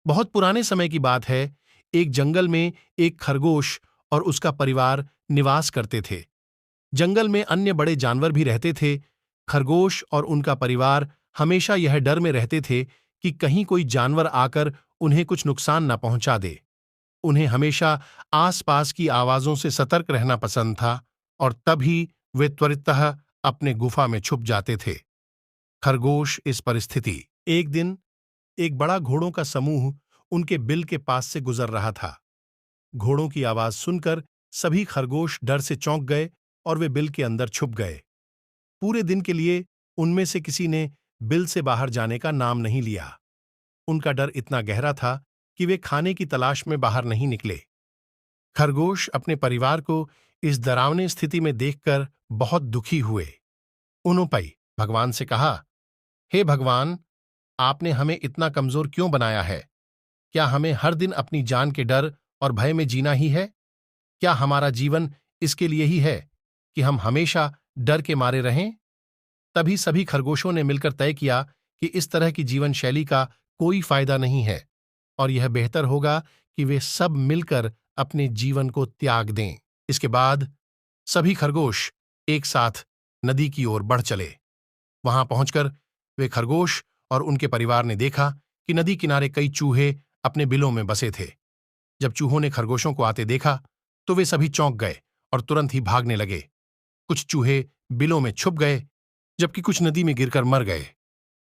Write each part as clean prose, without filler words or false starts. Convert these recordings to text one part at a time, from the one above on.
बहुत पुराने समय की बात है। एक जंगल में एक खरगोश और उसका परिवार निवास करते थे। जंगल में अन्य बड़े जानवर भी रहते थे। खरगोश और उनका परिवार हमेशा यह डर में रहते थे कि कहीं कोई जानवर आकर उन्हें कुछ नुकसान न पहुंचा दे। उन्हें हमेशा आसपास की आवाजों से सतर्क रहना पसंद था और तभी वे त्वरितः अपने गुफा में छुप जाते थे। खरगोश इस परिस्थिति एक दिन एक बड़ा घोड़ों का समूह उनके बिल के पास से गुजर रहा था। घोड़ों की आवाज सुनकर सभी खरगोश डर से चौंक गए और वे बिल के अंदर छुप गए। पूरे दिन के लिए उनमें से किसी ने बिल से बाहर जाने का नाम नहीं लिया। उनका डर इतना गहरा था कि वे खाने की तलाश में बाहर नहीं निकले। खरगोश अपने परिवार को इस डरावनी स्थिति में देखकर बहुत दुखी हुए। उन्होंने भगवान से कहा, हे भगवान, आपने हमें इतना कमजोर क्यों बनाया है? क्या हमें हर दिन अपनी जान के डर और भय में जीना ही है? क्या हमारा जीवन इसके लिए ही है कि हम हमेशा डर के मारे रहें? तभी सभी खरगोशों ने मिलकर तय किया कि इस तरह की जीवन शैली का कोई फायदा नहीं है और यह बेहतर होगा कि वे सब मिलकर अपने जीवन को त्याग दें। इसके बाद सभी खरगोश एक साथ नदी की ओर बढ़ चले। वहां पहुंचकर वे खरगोश और उनके परिवार ने देखा कि नदी किनारे कई चूहे अपने बिलों में बसे थे। जब चूहों ने खरगोशों को आते देखा तो वे सभी चौंक गए और तुरंत ही भागने लगे। कुछ चूहे बिलों में छुप गए जबकि कुछ नदी में गिरकर मर गए।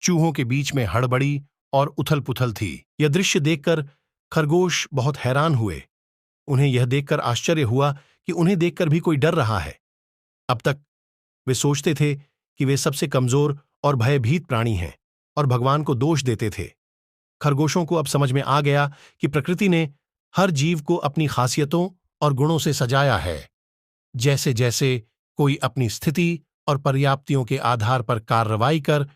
चूहों के बीच में हड़बड़ी और उथल-पुथल थी। यह दृश्य देखकर खरगोश बहुत हैरान हुए। उन्हें यह देखकर आश्चर्य हुआ कि उन्हें देखकर भी कोई डर रहा है। अब तक वे सोचते थे कि वे सबसे कमजोर और भयभीत प्राणी हैं और भगवान को दोष देते थे। खरगोशों को अब समझ में आ गया कि प्रकृति ने हर जीव को अपनी खासियतों और गुणों से सजाया है। जैसे जैसे कोई अपनी स्थिति और पर्याप्तियों के आधार पर कार्रवाई कर